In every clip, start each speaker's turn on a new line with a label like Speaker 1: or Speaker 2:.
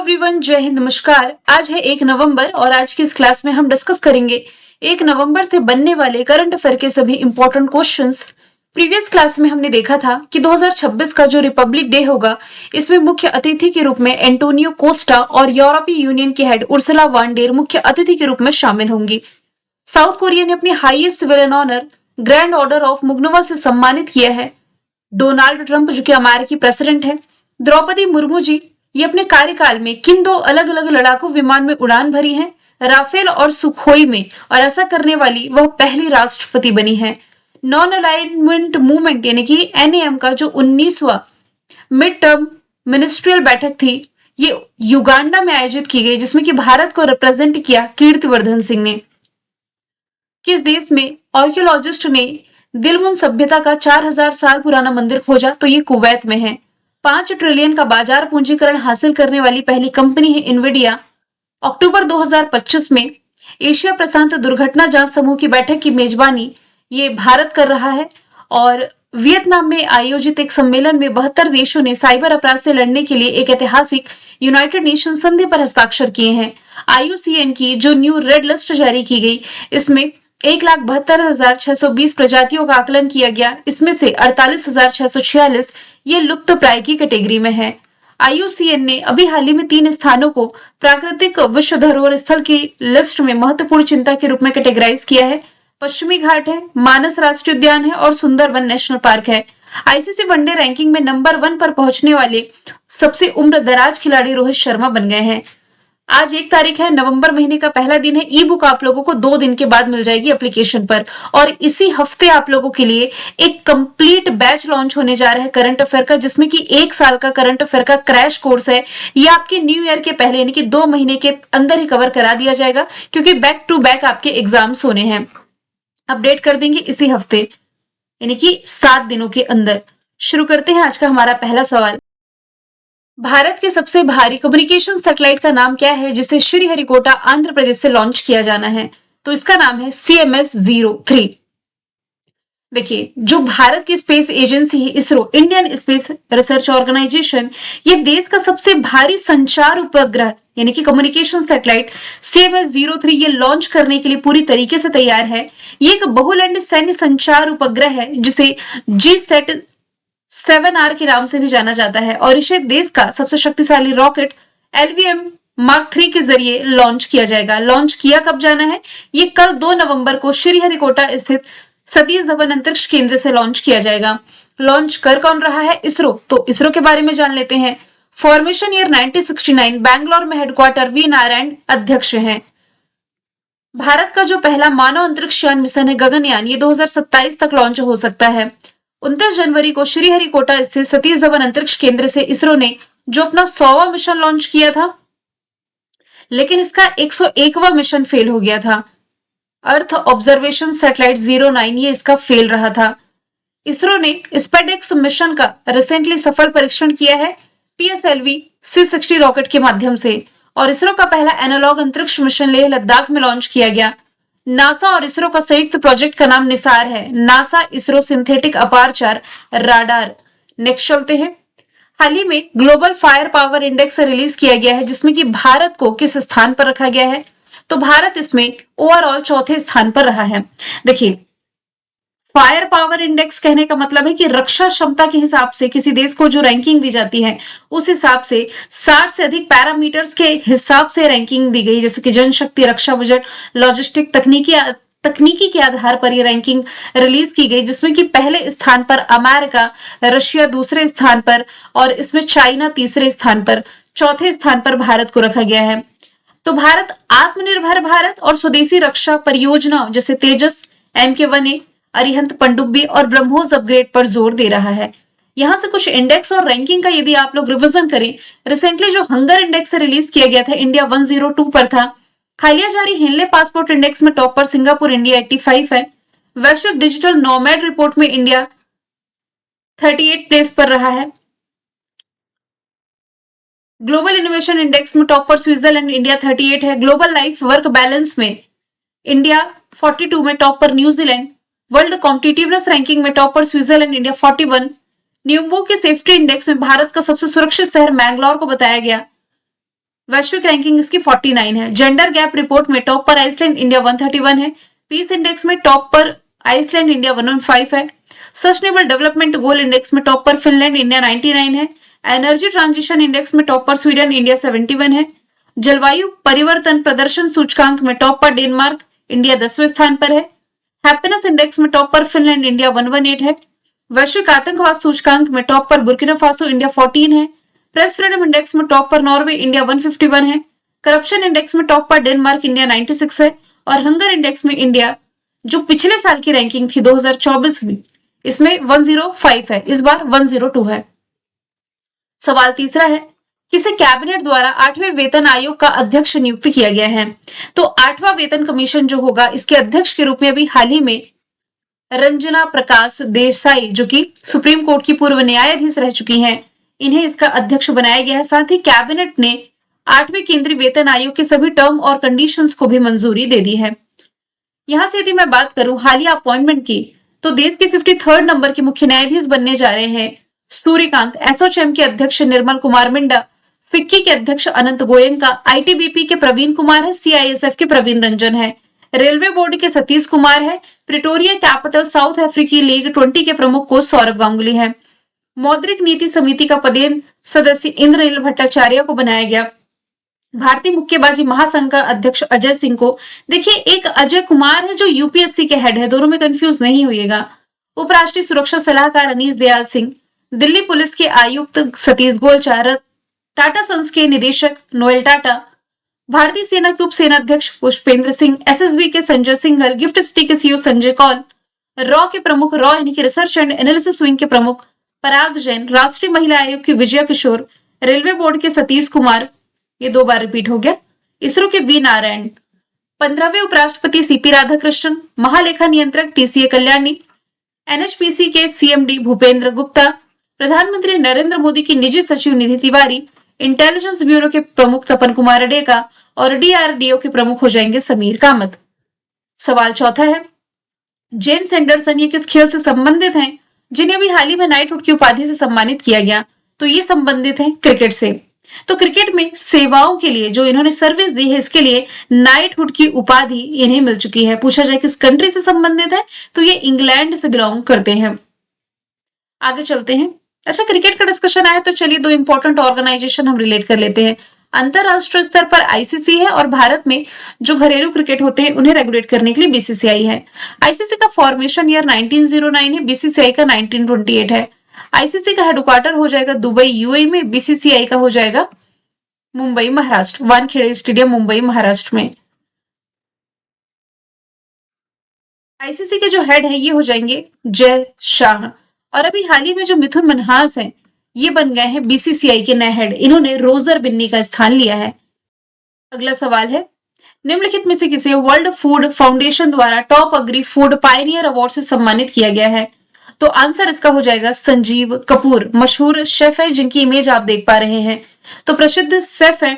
Speaker 1: Everyone, जय हिंद, नमस्कार। आज है 1 नवंबर और आज की इस क्लास में हम डिस्कस करेंगे 1 नवंबर से बनने वाले करंट अफेयर के सभी इंपॉर्टेंट क्वेश्चंस। प्रीवियस क्लास में हमने देखा था कि 2026 का जो रिपब्लिक डे होगा, इसमें मुख्य अतिथि के रूप में एंटोनियो कोस्टा और यूरोपीय यूनियन की हेड उर्सुला वॉन डेर मुख्य अतिथि के रूप में शामिल होंगी। साउथ कोरिया ने अपनी highest civilian honour grand order of Mugunghwa से सम्मानित किया है डोनाल्ड ट्रंप, जो कि अमेरिकी प्रेसिडेंट है। द्रौपदी मुर्मू जी ये अपने कार्यकाल में किन दो अलग अलग लड़ाकू विमान में उड़ान भरी हैं? राफेल और सुखोई में, और ऐसा करने वाली वह पहली राष्ट्रपति बनी है। नॉन अलाइनमेंट मूवमेंट यानी कि एनएएम का जो 19वां मिड टर्म मिनिस्ट्रियल बैठक थी, ये युगांडा में आयोजित की गई, जिसमें कि भारत को रिप्रेजेंट किया कीर्तिवर्धन सिंह ने। किस देश में आर्कियोलॉजिस्ट ने दिलमुन सभ्यता का 4000 साल पुराना मंदिर खोजा? तो ये कुवैत में है। 5 ट्रिलियन का बाजार पूंजीकरण हासिल करने वाली पहली कंपनी है इन्विडिया। अक्टूबर 2025 में एशिया प्रशांत दुर्घटना जांच समूह की बैठक की मेजबानी ये भारत कर रहा है। और वियतनाम में आयोजित एक सम्मेलन में 72 देशों ने साइबर अपराध से लड़ने के लिए एक ऐतिहासिक यूनाइटेड नेशन संधि पर हस्ताक्षर किए हैं। IUCN की जो न्यू रेड लिस्ट जारी की गई, इसमें 1,72,620 प्रजातियों का आकलन किया गया। इसमें से 48,646 ये लुप्त प्राय की कैटेगरी में है। IUCN ने अभी हाल ही में 3 स्थानों को प्राकृतिक विश्व धरोहर स्थल की लिस्ट में महत्वपूर्ण चिंता के रूप में कैटेगराइज किया है। पश्चिमी घाट है, मानस राष्ट्रीय उद्यान है और सुंदरबन नेशनल पार्क है। ICC वनडे रैंकिंग में नंबर 1 पर पहुंचने वाले सबसे उम्र दराज खिलाड़ी रोहित शर्मा बन गए हैं। आज 1 तारीख है, नवंबर महीने का पहला दिन है। ई बुक आप लोगों को 2 दिन के बाद मिल जाएगी एप्लीकेशन पर, और इसी हफ्ते आप लोगों के लिए एक कंप्लीट बैच लॉन्च होने जा रहा है करंट अफेयर का, जिसमें कि 1 साल का करंट अफेयर का क्रैश कोर्स है। ये आपके न्यू ईयर के पहले यानी कि 2 महीने के अंदर ही कवर करा दिया जाएगा, क्योंकि बैक टू बैक आपके एग्जाम्स होने हैं। अपडेट कर देंगे इसी हफ्ते यानी कि 7 दिनों के अंदर। शुरू करते हैं आज का हमारा पहला सवाल। भारत के सबसे भारी कम्युनिकेशन सैटेलाइट का नाम क्या है, जिसे श्रीहरिकोटा आंध्र प्रदेश से लॉन्च किया जाना है? तो इसका नाम है CMS-03। देखिए, जो भारत की स्पेस एजेंसी है ISRO, Indian space research organisation, ये देश का सबसे भारी संचार उपग्रह यानी कि कम्युनिकेशन सैटेलाइट CMS-03 ये लॉन्च करने के लिए पूरी तरीके से तैयार है। ये एक बहुलैंड सैन्य संचार उपग्रह है, जिसे GSAT-7R के नाम से भी जाना जाता है, और इसे देश का सबसे शक्तिशाली रॉकेट LVM Mark 3 के जरिए लॉन्च किया जाएगा। लॉन्च किया कब जाना है? ये कल 2 नवंबर को श्रीहरिकोटा स्थित सतीश धवन अंतरिक्ष केंद्र से लॉन्च किया जाएगा। लॉन्च कर कौन रहा है? इसरो। तो इसरो के बारे में जान लेते हैं। फॉर्मेशन ईयर 1969, बैंगलोर में हेडक्वार्टर V नारायण अध्यक्ष हैं। भारत का जो पहला मानव अंतरिक्ष यान मिशन है गगनयान, ये 2027 तक लॉन्च हो सकता है। 29 जनवरी को श्रीहरिकोटा स्थित सतीश धवन अंतरिक्ष केंद्र से इसरो ने जो अपना 100वां मिशन लॉन्च किया था, लेकिन इसका 101वां मिशन फेल हो गया था। अर्थ ऑब्जर्वेशन सैटेलाइट 09 ये इसका फेल रहा था। इसरो ने स्पेडेक्स मिशन का रिसेंटली सफल परीक्षण किया है PSLV C60 रॉकेट के माध्यम से, और इसरो का पहला एनालॉग अंतरिक्ष मिशन लेह लद्दाख में लॉन्च किया गया। नासा और इसरो का संयुक्त प्रोजेक्ट का नाम निसार है, NASA ISRO synthetic aperture radar. Next चलते हैं। हाल ही में global fire power index release किया गया है, जिसमें कि भारत को किस स्थान पर रखा गया है? तो भारत इसमें ओवरऑल 4थे स्थान पर रहा है। देखिए, फायर पावर इंडेक्स कहने का मतलब है कि रक्षा क्षमता के हिसाब से किसी देश को जो रैंकिंग दी जाती है, उस हिसाब से 60 से अधिक पैरामीटर्स के हिसाब से रैंकिंग दी गई, जैसे कि जनशक्ति, रक्षा बजट, लॉजिस्टिक, तकनीकी के आधार पर ये रैंकिंग रिलीज की गई, जिसमें कि पहले स्थान पर अमेरिका, रशिया दूसरे स्थान पर, और इसमें चाइना तीसरे स्थान पर, 4थे स्थान पर भारत को रखा गया है। तो भारत आत्मनिर्भर भारत और स्वदेशी रक्षा परियोजनाओं जैसे तेजस, MK1A, अरिहंत पनडुब्बी और ब्रह्मोस अपग्रेड पर जोर दे रहा है। यहाँ से कुछ इंडेक्स और रैंकिंग का यदि आप लोग रिवीजन करें, रिसेंटली जो हंगर इंडेक्स रिलीज किया गया था, इंडिया 102 पर था। हालिया जारी हिनले पासपोर्ट इंडेक्स में टॉप पर सिंगापुर, इंडिया 85 है। वैश्विक डिजिटल नोमैड रिपोर्ट में इंडिया 38 प्लेस पर रहा है। ग्लोबल इनोवेशन इंडेक्स में टॉप पर स्विट्जरलैंड, इंडिया 38 है। ग्लोबल लाइफ वर्क बैलेंस में इंडिया 42 में टॉप पर न्यूजीलैंड। वर्ल्ड कॉम्पिटिटिवनेस रैंकिंग में टॉप पर स्विट्जरलैंड, इंडिया 41। न्यूम्बो के सेफ्टी इंडेक्स में भारत का सबसे सुरक्षित शहर मैंगलोर को बताया गया। वैश्विक रैंकिंग इसकी 49 है। जेंडर गैप रिपोर्ट में टॉप पर आइसलैंड, इंडिया 131 है। पीस इंडेक्स में टॉप पर आइसलैंड, इंडिया 115 है। सस्टेनेबल डेवलपमेंट गोल इंडेक्स में टॉप पर फिनलैंड, इंडिया 99 है। एनर्जी ट्रांजिशन इंडेक्स में टॉप पर स्वीडन, इंडिया 71 है। जलवायु परिवर्तन प्रदर्शन सूचकांक में टॉप पर डेनमार्क, इंडिया 10वें स्थान पर है। हैप्पीनेस इंडेक्स में टॉप पर फिनलैंड, इंडिया 118 है। वैश्विक आतंकवाद सूचकांक में टॉप पर बुर्किना फासो, इंडिया 14 है। प्रेस फ्रीडम इंडेक्स में टॉप पर नॉर्वे, इंडिया 151 है। करप्शन इंडेक्स में टॉप पर डेनमार्क, इंडिया 96 है। और हंगर इंडेक्स में इंडिया, जो पिछले साल की रैंकिंग थी 2024 में, इसमें 105 है, इस बार 102 है। सवाल तीसरा है, किसे कैबिनेट द्वारा 8वें वेतन आयोग का अध्यक्ष नियुक्त किया गया है? तो 8वां वेतन कमीशन जो होगा, इसके अध्यक्ष के रूप में अभी हाल ही में रंजना प्रकाश देसाई, जो कि सुप्रीम कोर्ट की पूर्व न्यायाधीश रह चुकी हैं, इन्हें इसका अध्यक्ष बनाया गया है। साथ ही कैबिनेट ने 8वें केंद्रीय वेतन आयोग के सभी टर्म और कंडीशंस को भी मंजूरी दे दी है। यहां से यदि मैं बात करूं हालिया अपॉइंटमेंट की, तो देश के 53rd नंबर के मुख्य न्यायाधीश बनने जा रहे हैं सूर्यकांत। एसोचैम के अध्यक्ष निर्मल कुमार मिंडा, फिक्की के अध्यक्ष अनंत गोयंका, आईटीबीपी के प्रवीण कुमार है, सीआईएसएफ के प्रवीण रंजन है, रेलवे बोर्ड के सतीश कुमार है, प्रिटोरिया कैपिटल साउथ अफ्रीकी लीग 20 के प्रमुख को सौरभ गांगुली है। मौद्रिक नीति समिति का पदेन सदस्य इंद्रनील भट्टाचार्य को बनाया गया। भारतीय मुक्केबाजी महासंघ का अध्यक्ष अजय सिंह को, देखिए एक अजय कुमार है जो यूपीएससी के हेड है, दोनों में कंफ्यूज नहीं होइएगा। उपराष्ट्रीय सुरक्षा सलाहकार अनीश दयाल सिंह, दिल्ली पुलिस के आयुक्त सतीश गोलचा, टाटा सन्स के निदेशक नोएल टाटा, भारतीय सेना के उप सेनाध्यक्ष पुष्पेंद्र सिंह, एसएसबी के संजय सिंघल, गिफ्ट सिटी के सीईओ संजय कौल, रॉ के प्रमुख रॉ यानी कि रिसर्च एंड एनालिसिस विंग के प्रमुख पराग जैन, राष्ट्रीय महिला आयोग की विजया किशोर, रेलवे बोर्ड के सतीश कुमार, ये 2 बार रिपीट हो गया, इसरो के वी नारायण, 15वें उपराष्ट्रपति सीपी राधाकृष्णन, महालेखा नियंत्रक टीसीए कल्याणी, एनएचपीसी के सीएमडी भूपेंद्र गुप्ता, प्रधानमंत्री नरेंद्र मोदी की निजी सचिव निधि तिवारी, इंटेलिजेंस ब्यूरो के प्रमुख तपन कुमार अडेका और डीआरडीओ के प्रमुख हो जाएंगे समीर कामत। सवाल चौथा है, जेम्स एंडरसन ये किस खेल से संबंधित हैं जिन्हें अभी हाल ही में नाइटहुड की उपाधि से सम्मानित किया गया? तो ये संबंधित हैं क्रिकेट से। तो क्रिकेट में सेवाओं के लिए जो इन्होंने सर्विस दी है, इसके लिए नाइटहुड की उपाधि इन्हें मिल चुकी है। पूछा जाए किस कंट्री से संबंधित है, तो ये इंग्लैंड से बिलोंग करते हैं। आगे चलते हैं। अच्छा, क्रिकेट का डिस्कशन आया तो चलिए 2 इंपॉर्टेंट ऑर्गेनाइजेशन हम रिलेट कर लेते हैं। अंतरराष्ट्रीय स्तर पर आईसीसी है और भारत में जो घरेलू क्रिकेट होते हैं उन्हें रेगुलेट करने के लिए बीसीसीआई है। आईसीसी का फॉर्मेशन ईयर 1909 है, बीसीसीआई का 1928 है। आईसीसी का हेडक्वार्टर हो जाएगा दुबई यूएई में, बीसीसीआई का हो जाएगा मुंबई महाराष्ट्र, वानखेड़े स्टेडियम मुंबई महाराष्ट्र में। आईसीसी के जो हेड हैं ये हो जाएंगे जय शाह। और अभी हाल ही में जो मिथुन मनहास हैं ये बन गए हैं बीसीसीआई के नए हेड, इन्होंने रोजर बिन्नी का स्थान लिया है। अगला सवाल है, निम्नलिखित में से किसे वर्ल्ड फूड फाउंडेशन द्वारा top agree food Pioneer award से सम्मानित किया गया है? तो आंसर इसका हो जाएगा संजीव कपूर, मशहूर शेफ है जिनकी इमेज आप देख पा रहे हैं। तो प्रसिद्ध शेफ है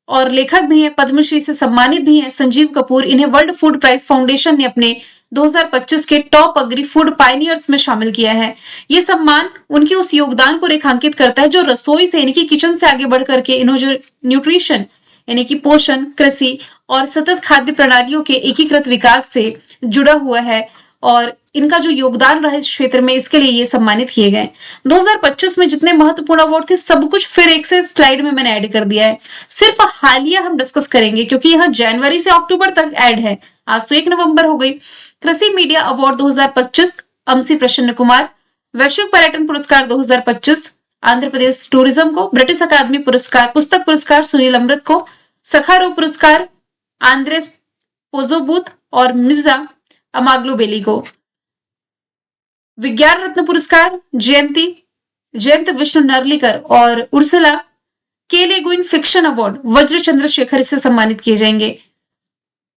Speaker 1: और लेखक भी है, पद्मश्री से सम्मानित भी है संजीव कपूर। इन्हें वर्ल्ड फूड प्राइज फाउंडेशन ने अपने 2025 के टॉप अग्री फूड पायनियर्स में शामिल किया है। ये सम्मान उनके उस योगदान को रेखांकित करता है जो रसोई से यानी कि किचन से आगे बढ़ करके इन्होंने जो न्यूट्रिशन यानी कि पोषण, कृषि और सतत खाद्य प्रणालियों के एकीकृत विकास से जुड़ा हुआ है और इनका जो योगदान रहा इस क्षेत्र में, इसके लिए ये सम्मानित किए गए। 2025 में जितने महत्वपूर्ण अवार्ड थे सब कुछ फिर एक से स्लाइड में मैंने ऐड कर दिया है। सिर्फ हालिया हम डिस्कस करेंगे क्योंकि यहाँ जनवरी से अक्टूबर तक ऐड है, आज तो 1 नवंबर हो गई। कृषि मीडिया अवार्ड 2025 अमसी प्रसन्न कुमार, वैश्विक पर्यटन पुरस्कार 2025 आंध्र प्रदेश टूरिज्म को, ब्रिटिश अकादमी पुरस्कार पुस्तक पुरस्कार सुनील अमृत को, सखारो पुरस्कार आंद्रेस पोजोबूथ और मिर्जा अमाग्लू बेली को, विज्ञान रत्न पुरस्कार जयंत विष्णु नर्लिकर और उर्सुला के ले गुइन फिक्शन अवार्ड वज्र चंद्रशेखर इससे सम्मानित किए जाएंगे।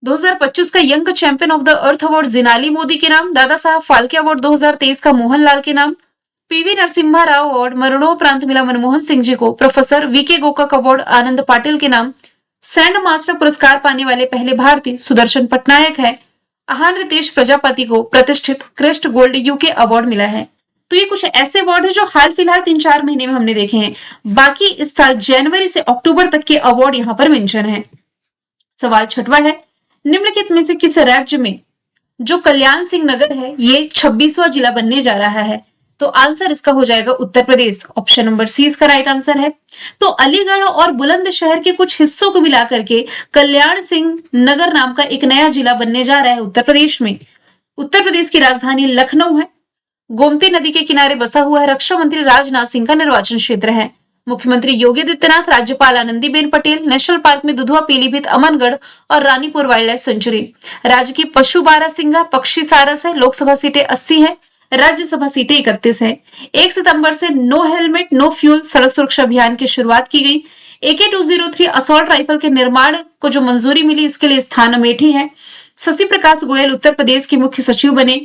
Speaker 1: 2025 का young champion of the earth award Jinali Modi के नाम, दादा साहब फाल्के अवार्ड 2023 का मोहनलाल के नाम, पीवी नरसिम्हा राव अवार्ड मरणोपरांत मिला मनमोहन सिंह जी को, प्रोफेसर वीके गोकाक अवार्ड आनंद पाटिल के नाम, सैंड मास्टर पुरस्कार पाने वाले पहले भारतीय सुदर्शन पटनायक है, आहान रितेश प्रजापति को प्रतिष्ठित क्रेस्ट गोल्ड यूके अवार्ड मिला है। तो ये कुछ ऐसे अवार्ड है जो हाल फिलहाल 3-4 महीने में हमने देखे हैं। बाकी इस साल जनवरी से अक्टूबर तक के अवार्ड यहाँ पर मेंशन है। सवाल 6वां है, निम्नलिखित में से किस राज्य में जो कल्याण सिंह नगर है ये 26वां जिला बनने जा रहा है? तो आंसर इसका हो जाएगा Uttar Pradesh. Option number C इसका राइट आंसर है। तो अलीगढ़ और बुलंदशहर के कुछ हिस्सों को मिलाकर के कल्याण सिंह नगर नाम का एक नया जिला बनने जा रहा है उत्तर प्रदेश में। उत्तर प्रदेश की राजधानी लखनऊ है। गोमती नदी के किनारे बसा हुआ है। रक्षा मंत्री राजनाथ सिंह का निर्वाचन क्षेत्र है। मुख्यमंत्री योगी आदित्यनाथ, राज्यपाल आनंदीबेन पटेल, नेशनल पार्क में दुधवा, पीलीभीत, अमनगढ़ और रानीपुर वाइल्ड लाइफ सेंचुरी। राज्य की पशु बारहसिंगा, पक्षी सारस है। लोकसभा सीटें 80 है, राज्यसभा सीटें 31 है। 1 सितंबर से नो हेलमेट नो फ्यूल सड़क सुरक्षा अभियान की शुरुआत की गई। AK-203 असॉल्ट राइफल के निर्माण को जो मंजूरी मिली इसके लिए स्थान अमेठी है। शशि प्रकाश गोयल उत्तर प्रदेश के मुख्य सचिव बने।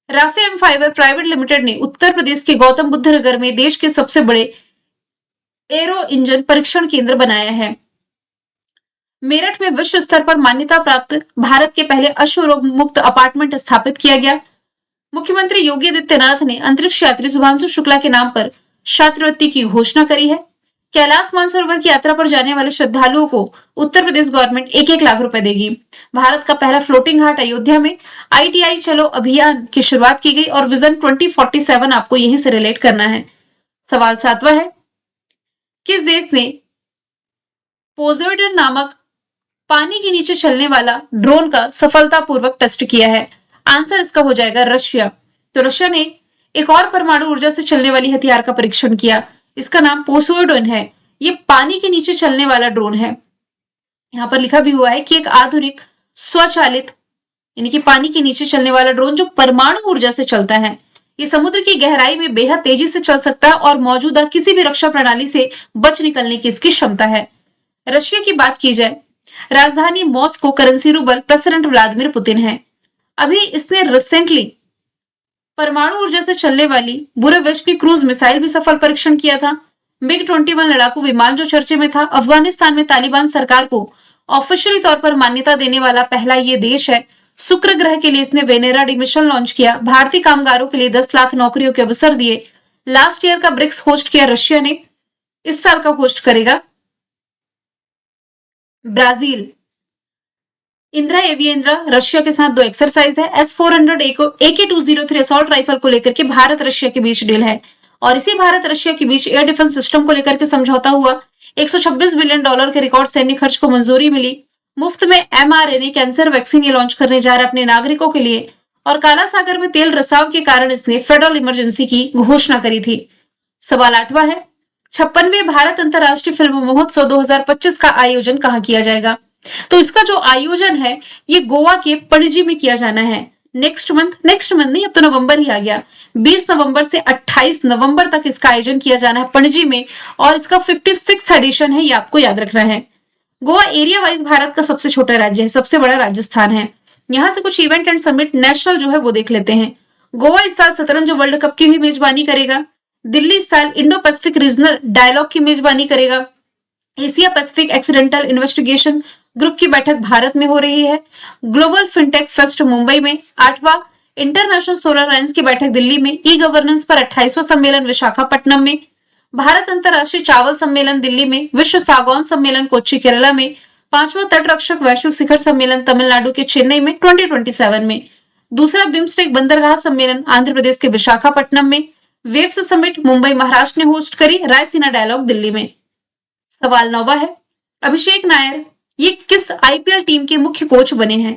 Speaker 1: Rafe M fibre private limited ने उत्तर प्रदेश के गौतम बुद्ध नगर में देश के सबसे बड़े एरो इंजन परीक्षण केंद्र बनाया है। मेरठ में विश्व स्तर पर मान्यता प्राप्त भारत के पहले अश्वरोग मुक्त अपार्टमेंट स्थापित किया गया। मुख्यमंत्री योगी आदित्यनाथ ने अंतरिक्ष यात्री शुभांशु शुक्ला के नाम पर छात्रवृत्ति की घोषणा करी है। कैलाश मानसरोवर की यात्रा पर जाने वाले श्रद्धालुओं को उत्तर प्रदेश गवर्नमेंट 1-1 लाख रुपए देगी। भारत का पहला फ्लोटिंग घाट अयोध्या में ITI चलो अभियान की शुरुआत की गई और विजन 2047 आपको यहीं से रिलेट करना है। सवाल 7वां है, किस देश ने पोसेइडन नामक पानी के नीचे चलने वाला ड्रोन का सफलतापूर्वक टेस्ट किया है? आंसर इसका हो जाएगा रशिया। तो रशिया ने एक और परमाणु ऊर्जा से चलने वाली हथियार का परीक्षण किया। इसका नाम पोसेइडन है। ये पानी के नीचे चलने वाला ड्रोन है। यहाँ पर लिखा भी हुआ है कि एक आधुनिक स्वचालित यानी कि पानी के नीचे चलने वाला ड्रोन जो परमाणु ऊर्जा से चलता है। ये समुद्र की गहराई में बेहद तेजी से चल सकता है और मौजूदा किसी भी रक्षा प्रणाली से बच निकलने की इसकी क्षमता है। रशिया की बात की जाए, राजधानी Moscow, currency rouble, president Vladimir Putin है। अभी इसने रिसेंटली परमाणु ऊर्जा से चलने वाली बुरेवेस्टनी क्रूज मिसाइल भी सफल परीक्षण किया था। MiG-21 लड़ाकू विमान जो चर्चे में था। अफगानिस्तान में तालिबान सरकार को ऑफिशियली तौर पर मान्यता देने वाला पहला ये देश है। शुक्र ग्रह के लिए इसने वेनेरा डी मिशन लॉन्च किया। भारतीय कामगारों के लिए 10 लाख नौकरियों के अवसर दिए। लास्ट ईयर का ब्रिक्स होस्ट किया रशिया ने। इस साल का होस्ट करेगा ब्राजील। इंदिरा एवियेंद्रा रशिया के साथ 2 एक्सरसाइज है। S-400 AK-203 असॉल्ट राइफल को लेकर के भारत रशिया के बीच डील है और इसी भारत रशिया के बीच एयर डिफेंस सिस्टम को लेकर के समझौता हुआ। $126 बिलियन के रिकॉर्ड सैन्य खर्च को मंजूरी मिली। मुफ्त में mRNA कैंसर वैक्सीन ये लॉन्च करने जा रहा है अपने नागरिकों के लिए और काला सागर में तेल रिसाव के कारण इसने फेडरल इमरजेंसी की घोषणा करी थी। सवाल 8वां है, 56वें भारत अंतर्राष्ट्रीय फिल्म महोत्सव 2025 का आयोजन कहाँ किया जाएगा? तो इसका जो आयोजन है ये गोवा के पणजी में किया जाना है। नेक्स्ट मंथ नहीं, अब तो नवंबर ही आ गया। 20 नवंबर से 28 नवंबर तक इसका आयोजन किया जाना है पणजी में और इसका 56th एडिशन है, ये आपको याद रखना है। गोवा एरिया वाइज भारत का सबसे छोटा राज्य है, सबसे बड़ा राजस्थान है। यहाँ से कुछ इवेंट एंड समिट नेशनल जो है वो देख लेते हैं। गोवा इस साल शतरंज वर्ल्ड कप की भी मेजबानी करेगा। दिल्ली इस साल इंडो पैसिफिक रीजनल डायलॉग की मेजबानी करेगा। Asia Pacific accidental investigation group की बैठक भारत में हो रही है। ग्लोबल फिनटेक फेस्ट मुंबई में। 8वां इंटरनेशनल सोलर अलायंस की बैठक दिल्ली में। ई गवर्नेंस पर 28वां सम्मेलन विशाखापट्टनम में। भारत अंतर्राष्ट्रीय चावल सम्मेलन दिल्ली में। विश्व सागौन सम्मेलन कोच्चि केरला में। 5वां तटरक्षक वैश्विक शिखर सम्मेलन तमिलनाडु के चेन्नई में 2027 में। दूसरा बिम्स्टेक बंदरगाह सम्मेलन आंध्र प्रदेश के विशाखापट्टनम में। वेव्स समिट मुंबई महाराष्ट्र ने होस्ट करी। रायसीना डायलॉग दिल्ली में। सवाल 9वां है, अभिषेक नायर ये किस IPL टीम के मुख्य कोच बने हैं?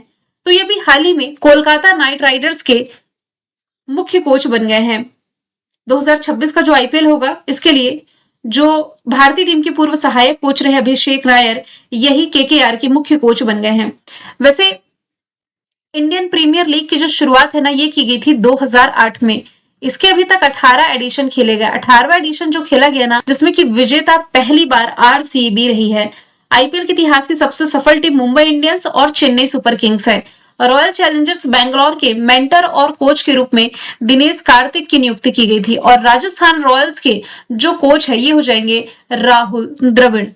Speaker 1: तो ये भी हाल ही में कोलकाता नाइट राइडर्स के मुख्य कोच बन गए हैं। 2026 का जो IPL होगा इसके लिए जो भारतीय टीम के पूर्व सहायक कोच रहे अभिषेक नायर यही KKR के मुख्य कोच बन गए हैं। वैसे इंडियन प्रीमियर लीग की जो शुरुआत है ना ये की गई थी 2008 में। इसके अभी तक 18 एडिशन खेले गए। 18वां एडिशन जो खेला गया ना जिसमें कि विजेता पहली बार RCB रही है। IPL के इतिहास की सबसे सफल टीम मुंबई इंडियंस और चेन्नई सुपर किंग्स है। रॉयल चैलेंजर्स बैंगलोर के मेंटर और कोच के रूप में दिनेश कार्तिक की नियुक्ति की गई थी और राजस्थान रॉयल्स के जो कोच है ये हो जाएंगे राहुल द्रविड़।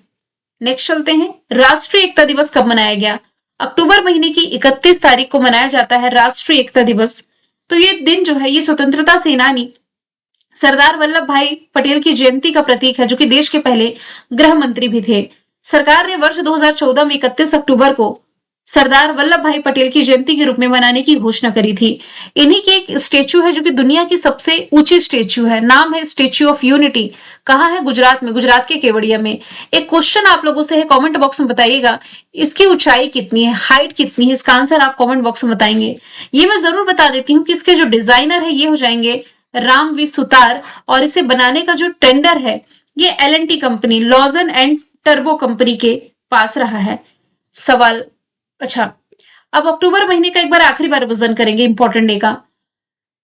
Speaker 1: नेक्स्ट चलते हैं, राष्ट्रीय एकता दिवस कब मनाया गया? अक्टूबर महीने की 31 तारीख को मनाया जाता है राष्ट्रीय एकता दिवस। तो ये दिन जो है ये स्वतंत्रता सेनानी सरदार वल्लभ भाई पटेल की जयंती का प्रतीक है, जो कि देश के पहले गृह मंत्री भी थे। सरकार ने वर्ष 2014 में 31 अक्टूबर को सरदार वल्लभ भाई पटेल की जयंती के रूप में मनाने की घोषणा करी थी। इन्हीं की एक स्टेच्यू है जो कि दुनिया की सबसे ऊंची स्टेच्यू है, नाम है स्टेच्यू ऑफ यूनिटी। कहाँ है? गुजरात में, गुजरात के केवड़िया में। एक क्वेश्चन आप लोगों से है, कमेंट बॉक्स में बताइएगा इसकी ऊंचाई कितनी है, हाइट कितनी है, इसका आंसर आप कमेंट बॉक्स में बताएंगे। ये मैं जरूर बता देती हूँ कि इसके जो डिजाइनर है ये हो जाएंगे राम वी सुतार, और इसे बनाने का जो टेंडर है ये L&T company, Lausanne and turbo company के पास रहा है। सवाल, अच्छा, अब अक्टूबर महीने का एक बार आखिरी बार रिवीजन करेंगे इंपॉर्टेंट डे का।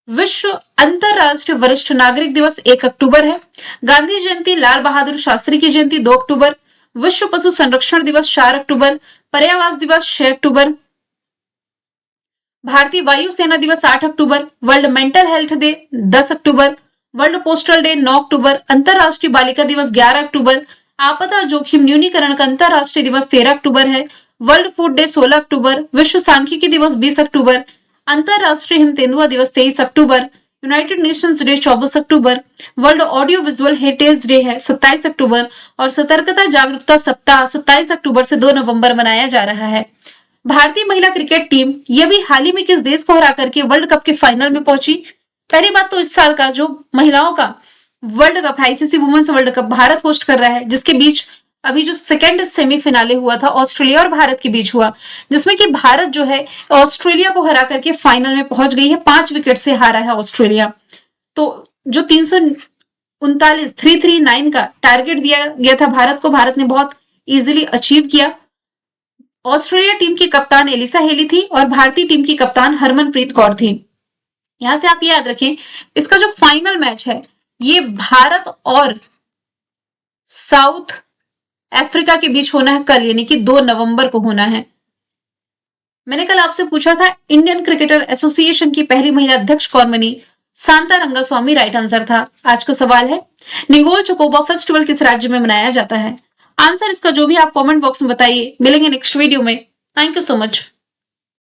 Speaker 1: विश्व अंतरराष्ट्रीय वरिष्ठ नागरिक दिवस 1 अक्टूबर है। गांधी जयंती, लाल बहादुर शास्त्री की जयंती 2 अक्टूबर। विश्व पशु संरक्षण दिवस 4 अक्टूबर। पर्यावरण दिवस 6 अक्टूबर। भारतीय वायुसेना दिवस 8 अक्टूबर। वर्ल्ड मेंटल हेल्थ डे 10 अक्टूबर। वर्ल्ड पोस्टल डे 9 अक्टूबर। अंतरराष्ट्रीय बालिका दिवस 11 अक्टूबर। आपदा जोखिम न्यूनीकरण का अंतरराष्ट्रीय दिवस 13 अक्टूबर है। वर्ल्ड फूड डे 16 अक्टूबर। विश्व सांख्यिकी दिवस 20 अक्टूबर। अंतरराष्ट्रीय हिम तेंदुआ दिवस 23 October. United Nations day 24 October. World audio visual heritage day है 27 अक्टूबर। और सतर्कता जागरूकता सप्ताह 27 अक्टूबर से 2 नवंबर मनाया जा रहा है। भारतीय महिला क्रिकेट टीम ये भी हाल ही में किस देश को हरा करके वर्ल्ड कप के फाइनल में पहुंची? पहली बात तो इस साल का जो महिलाओं का वर्ल्ड कप है, ICC women's world cup, Bharat host कर रहा है, जिसके बीच अभी जो सेकंड सेमीफिनाले हुआ था ऑस्ट्रेलिया और भारत के बीच हुआ, जिसमें कि भारत जो है ऑस्ट्रेलिया को हरा करके फाइनल में पहुंच गई है। 5 विकेट से हारा है ऑस्ट्रेलिया। तो जो 339 का टारगेट दिया गया था भारत को, भारत ने बहुत इजीली अचीव किया। ऑस्ट्रेलिया टीम की कप्तान एलिसा हेली थी और भारतीय टीम की कप्तान हरमनप्रीत कौर थी। यहां से आप याद रखें, इसका जो फाइनल मैच है ये भारत और साउथ अफ्रीका के बीच होना है कल, यानी कि 2 नवंबर को होना है। मैंने कल आपसे पूछा था इंडियन क्रिकेटर एसोसिएशन की पहली महिला अध्यक्ष कौन बनी? शांता रंगास्वामी राइट आंसर था। आज का सवाल है निगोल चोकोबा फेस्टिवल किस राज्य में मनाया जाता है? आंसर इसका जो भी आप कमेंट बॉक्स में बताइए। मिलेंगे नेक्स्ट वीडियो में। Thank you so much.